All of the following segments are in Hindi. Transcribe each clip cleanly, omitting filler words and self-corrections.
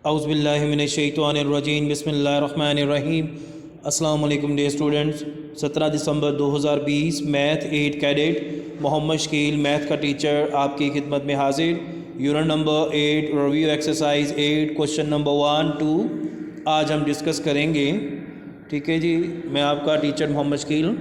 औज़ुबिल्लाहिमिनश्शैतानिर्रजीम बिस्मिल्लाहिर्रहमानिर्रहीम। अस्सलाम वालेकुम डियर स्टूडेंट्स। 17 दिसंबर 2020 math 8 cadet Mohammad Shakeel math का टीचर आपकी खिदमत में हाजिर। Unit number 8 review exercise 8 question number 1 2 आज हम डिस्कस करेंगे। ठीक है जी, मैं आपका टीचर मोहम्मद शकील।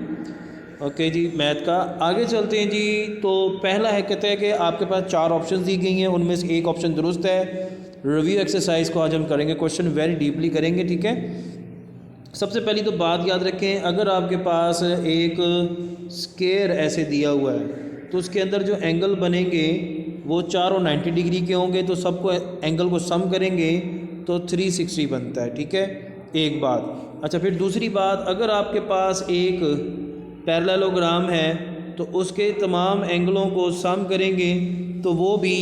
ओके जी, मैथ का आगे चलते हैं जी। तो पहला है, कहते हैं कि आपके पास 4 ऑप्शन दी गई हैं, उनमें से एक ऑप्शन दुरुस्त है। रिव्यू एक्सरसाइज को आज हम करेंगे, क्वेश्चन वेरी डीपली करेंगे। ठीक है, सबसे पहली तो बात याद रखें, अगर आपके पास एक स्क्वायर ऐसे दिया हुआ है तो उसके अंदर जो एंगल बनेंगे वो चारों 90 डिग्री के होंगे, तो सबको एंगल को सम करेंगे तो 360 बनता है। ठीक है, एक बात। अच्छा, फिर दूसरी बात, अगर आपके पास एक पैरेललोग्राम है तो उसके तमाम एंगलों को सम करेंगे तो वो भी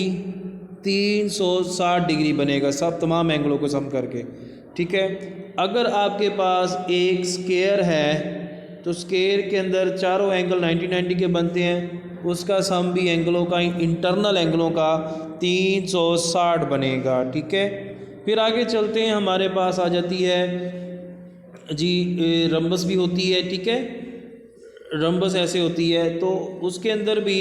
360 डिग्री बनेगा, सब तमाम एंगलों को सम करके। ठीक है, अगर आपके पास एक स्क्वायर है तो स्क्वायर के अंदर चारों एंगल 90 के बनते हैं, उसका सम भी एंगलों का, इंटरनल एंगलों का 360 बनेगा। ठीक है, फिर आगे चलते हैं, हमारे पास आ जाती है जी रम्बस भी होती है। ठीक है, रम्बस ऐसे होती है तो उसके अंदर भी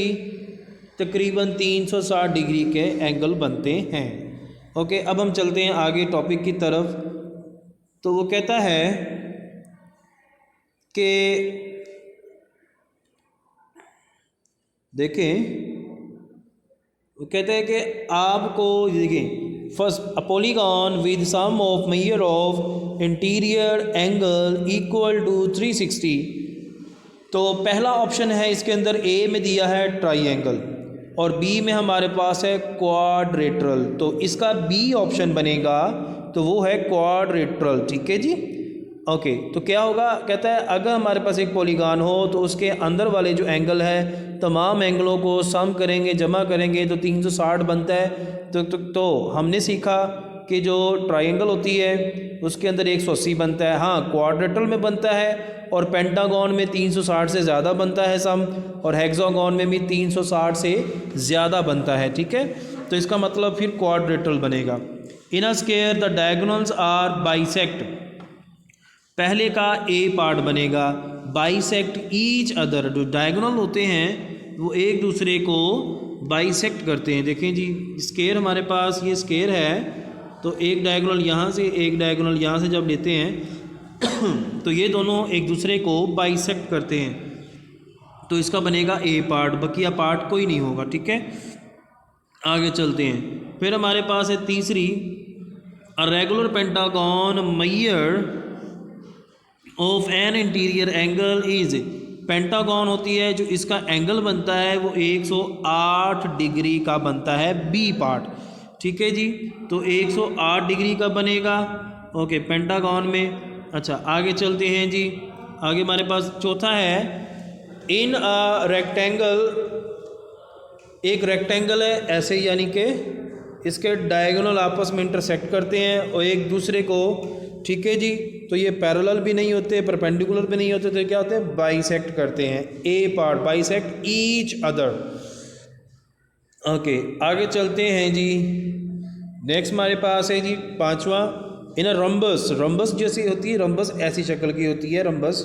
तकरीबन 360 डिग्री के एंगल बनते हैं। ओके, अब हम चलते हैं आगे टॉपिक की तरफ। तो वो कहता है कि देखें, वो कहता है कि आपको देखें, first a polygon with some of measure of interior angle equal to 360। तो पहला ऑप्शन है, इसके अंदर ए में दिया है ट्राइंगल और बी में हमारे पास है क्वाड्रेटरल, तो इसका बी ऑप्शन बनेगा, तो वो है क्वाड्रेटरल। ठीक है जी, ओके। तो क्या होगा, कहता है अगर हमारे पास एक पॉलीगॉन हो तो उसके अंदर वाले जो एंगल है तमाम एंगलों को सम करेंगे, जमा करेंगे तो 360 बनता है। तो हमने सीखा कि जो ट्रायंगल होती है उसके अंदर 180 बनता है, हाँ क्वाड्रेटरल में बनता है, और पेंटागन में 360 से ज़्यादा बनता है सम, और हेक्सागन में भी 360 से ज़्यादा बनता है। ठीक है, तो इसका मतलब फिर क्वाड्रेटरल बनेगा। In a square the diagonals are bisect, पहले का ए पार्ट बनेगा, बाइसेक्ट ईच अदर, जो डायगोनल होते हैं वो एक दूसरे को बाइसेक्ट करते हैं। देखें जी, स्क्वायर हमारे पास ये स्क्वायर है तो एक डायगोनल यहाँ से एक डायगोनल यहाँ से जब लेते हैं तो ये दोनों एक दूसरे को बाइसेक्ट करते हैं, तो इसका बनेगा ए पार्ट, बकिया पार्ट कोई नहीं होगा। ठीक है, आगे चलते हैं। फिर हमारे पास है तीसरी, a regular pentagon measure of an interior angle is, pentagon होती है जो इसका एंगल बनता है वो 108 डिग्री का बनता है, बी पार्ट। ठीक है जी, तो 108 डिग्री का बनेगा ओके पेंटागन में। अच्छा, आगे चलते हैं जी, आगे हमारे पास चौथा है, इन अ रेक्टेंगल, एक रेक्टेंगल है ऐसे, यानी कि इसके डायगोनल आपस में इंटरसेक्ट करते हैं और एक दूसरे को, ठीक है जी, तो ये पैरेलल भी नहीं होते, परपेंडिकुलर भी नहीं होते, तो क्या होते हैं, बाइसेक्ट करते हैं, A part bisect each other. Okay, आगे चलते हैं जी, नेक्स्ट हमारे पास है जी पांचवा, इन अ रम्बस, रम्बस जैसी होती है, रम्बस ऐसी शक्ल की होती है रम्बस।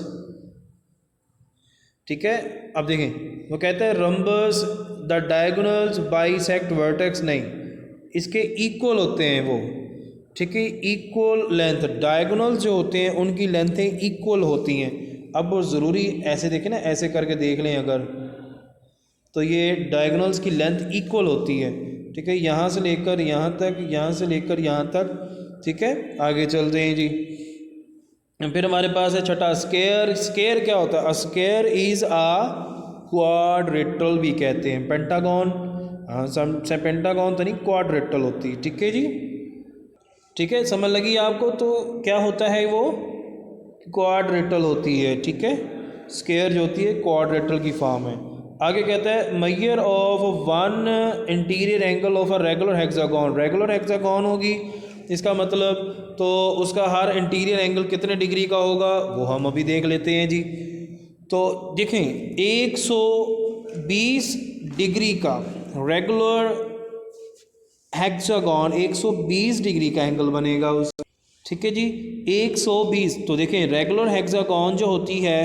ठीक है, अब देखें वो कहता है rhombus the diagonals bisect vertex, नहीं इसके इक्वल होते हैं वो। ठीक है, इक्वल लेंथ, डायगोनल्स जो होते हैं उनकी लेंथें इक्वल होती हैं। अब वो ज़रूरी ऐसे देखें ना, ऐसे करके देख लें अगर, तो ये डायगोनल्स की लेंथ इक्वल होती है। ठीक है, यहाँ से लेकर यहाँ तक, यहाँ से लेकर यहाँ तक। ठीक है, आगे चलते हैं जी। फिर हमारे पास है छठा स्क्वायर, स्क्वायर क्या होता है, स्क्वायर इज आ क्वाड्रेटरल भी कहते हैं, पेंटागन, हाँ पेंटागन तो नहीं, क्वाड्रेटरल होती है। ठीक है जी, ठीक है, समझ लगी आपको, तो क्या होता है वो, क्वाड्रेटरल होती है। ठीक है, स्क्वायर जो होती है क्वाड्रेटरल की फॉर्म है। आगे कहता है measure of one interior angle of a regular hexagon, regular hexagon होगी, इसका मतलब तो उसका हर इंटीरियर एंगल कितने डिग्री का होगा वो हम अभी देख लेते हैं जी। तो देखें 120 डिग्री का रेगुलर हेक्सागॉन 120 डिग्री का एंगल बनेगा उस, ठीक है जी 120। तो देखें रेगुलर हेक्सागॉन जो होती है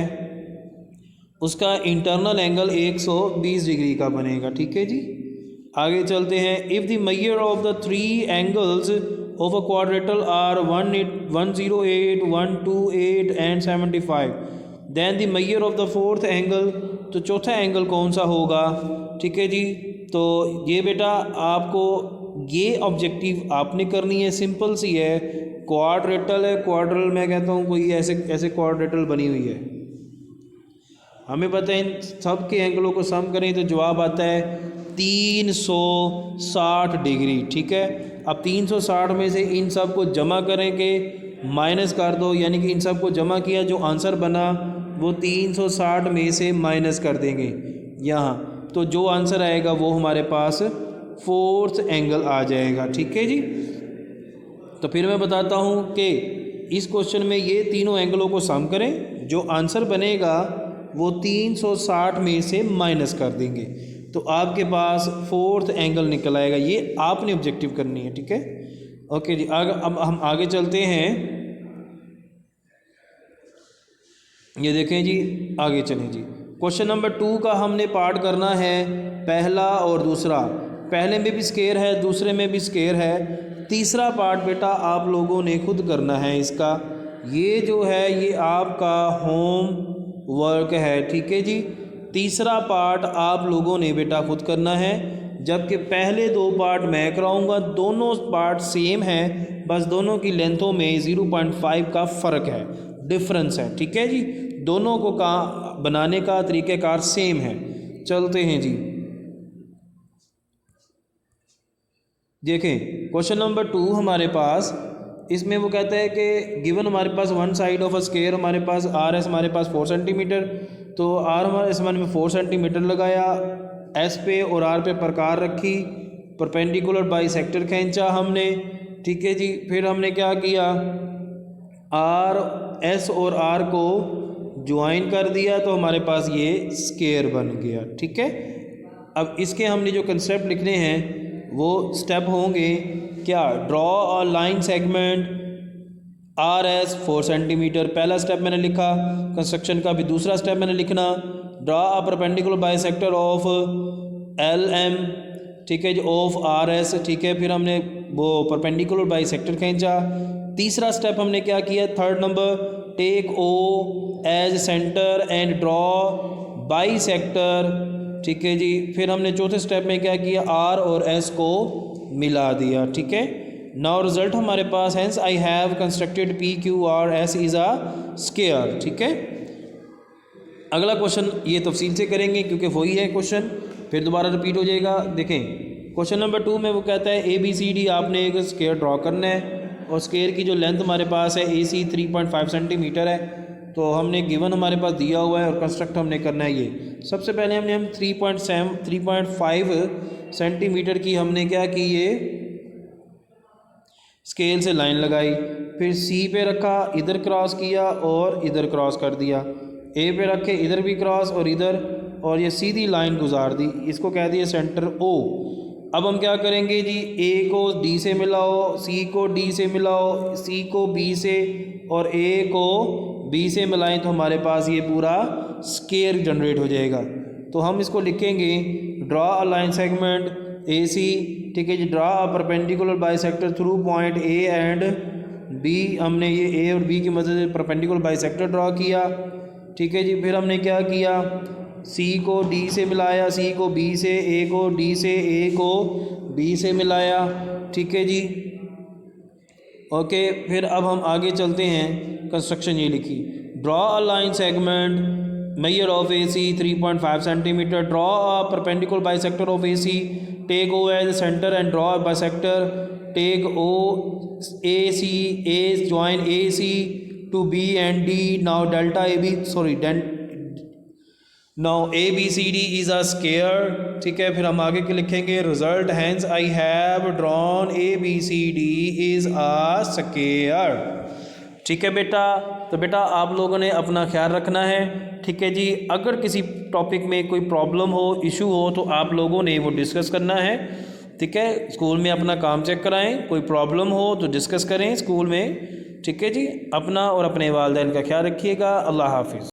उसका इंटरनल एंगल 120 डिग्री का बनेगा, ठीक है जी। आगे चलते हैं। If the measure of the three angles of a quadrilateral are 108, 128 and 75, then the measure of the fourth angle, तो चौथा एंगल कौन सा होगा, ठीक है जी। तो ये बेटा आपको ये ऑब्जेक्टिव आपने करनी है, सिंपल सी है, क्वाड्रेटल है, क्वाड्रल मैं कहता हूँ कोई ऐसे ऐसे क्वाड्रेटल बनी हुई है, हमें पता है इन सब के एंगलों को सम करें तो जवाब आता है 360 डिग्री, ठीक है। अब 360 में से इन सब को जमा करेंगे, माइनस कर दो, यानी कि इन सब को जमा किया, जो आंसर बना वो 360 में से माइनस कर देंगे यहाँ, तो जो आंसर आएगा वो हमारे पास फोर्थ एंगल आ जाएगा, ठीक है जी। तो फिर मैं बताता हूँ कि इस क्वेश्चन में ये तीनों एंगलों को सम करें, जो आंसर बनेगा वो 360 में से माइनस कर देंगे, तो आपके पास फोर्थ एंगल निकल आएगा। ये आपने ऑब्जेक्टिव करनी है, ठीक है। ओके जी, अब हम आगे चलते हैं। ये देखें जी, आगे चलें जी। क्वेश्चन नंबर 2 का हमने पार्ट करना है, पहला और दूसरा। पहले में भी स्केयर है, दूसरे में भी स्केयर है, तीसरा पार्ट बेटा आप लोगों ने खुद करना है इसका। ये जो है ये आपका होम वर्क है, ठीक है जी। तीसरा पार्ट आप लोगों ने बेटा खुद करना है, जबकि पहले 2 पार्ट मैं कराऊंगा। दोनों पार्ट सेम है, बस दोनों की लेंथों में 0.5 का फ़र्क है, डिफरेंस है, ठीक है जी। दोनों को बनाने का तरीक़ाकार सेम है। चलते हैं जी, देखें क्वेश्चन नंबर 2 हमारे पास, इसमें वो कहता है कि गिवन हमारे पास one side of a square, हमारे पास आर एस हमारे पास 4 सेंटीमीटर, तो आर हमारे इस में 4 सेंटीमीटर लगाया, एस पे और आर पे प्रकार रखी, परपेंडिकुलर बाई सेक्टर खींचा हमने, ठीक है जी। फिर हमने क्या किया, आर एस और आर को ज्वाइन कर दिया, तो हमारे पास ये स्केयर बन गया, ठीक है। अब इसके हमने जो कंसेप्ट लिखने हैं वो स्टेप होंगे क्या, draw a line segment R S 4 centimetre, पहला स्टेप मैंने लिखा कंस्ट्रक्शन का। भी दूसरा स्टेप मैंने लिखना, draw a perpendicular bisector of L M, ठीक है जी, ऑफ आर एस, ठीक है। फिर हमने वो परपेंडिकुलर बाइसेक्टर खींचा। तीसरा स्टेप हमने क्या किया, third number, take O as centre and draw bisector, ठीक है जी। फिर हमने चौथे स्टेप में क्या किया, आर और एस को मिला दिया, ठीक है। नाउ रिजल्ट हमारे पास, hence I have constructed P Q R S is a square, ठीक है। अगला क्वेश्चन ये तफसील से करेंगे क्योंकि वही है क्वेश्चन, फिर दोबारा रिपीट हो जाएगा। देखें क्वेश्चन नंबर 2 में वो कहता है ए बी सी डी आपने एक स्केयर ड्रॉ करना है, और स्केयर की जो लेंथ हमारे पास है ए सी 3.5 सेंटीमीटर है, तो हमने गिवन हमारे पास दिया हुआ है और कंस्ट्रक्ट हमने करना है ये। सबसे पहले हम 3.5 सेंटीमीटर की हमने क्या की, ये स्केल से लाइन लगाई, फिर सी पे रखा, इधर क्रॉस किया और इधर क्रॉस कर दिया, ए पे रखे, इधर भी क्रॉस और इधर, और ये सीधी लाइन गुजार दी, इसको कह दिया सेंटर ओ। अब हम क्या करेंगे जी, ए को डी से मिलाओ, सी को डी से मिलाओ, सी को बी से और ए को बी से मिलाएं, तो हमारे पास ये पूरा स्केयर जनरेट हो जाएगा। तो हम इसको लिखेंगे, draw a line segment A C, ठीक है जी, draw a perpendicular bisector through point A and B, हमने ये ए और बी की मदद से परपेंडिकुलर बाइसेक्टर ड्रॉ किया, ठीक है जी। फिर हमने क्या किया, सी को डी से मिलाया, सी को बी से, ए को डी से, ए को बी से मिलाया, ठीक है जी, ओके। फिर अब हम आगे चलते हैं, कंस्ट्रक्शन ये लिखी, draw a line segment measure of A C 3.5 centimetre, draw a perpendicular bisector of A C, take O as centre and draw a bisector, take O A C, a join A C to B and D, now delta A B, sorry now A B C D is a square, ठीक है। फिर हम आगे के लिखेंगे, result hence I have drawn A B C D is a square, ठीक है बेटा। तो बेटा आप लोगों ने अपना ख्याल रखना है, ठीक है जी। अगर किसी टॉपिक में कोई प्रॉब्लम हो, इशू हो, तो आप लोगों ने वो डिस्कस करना है, ठीक है, स्कूल में अपना काम चेक कराएं, कोई प्रॉब्लम हो तो डिस्कस करें स्कूल में। ठीक है जी, अपना और अपने वालिदैन का ख्याल रखिएगा। अल्लाह हाफिज़।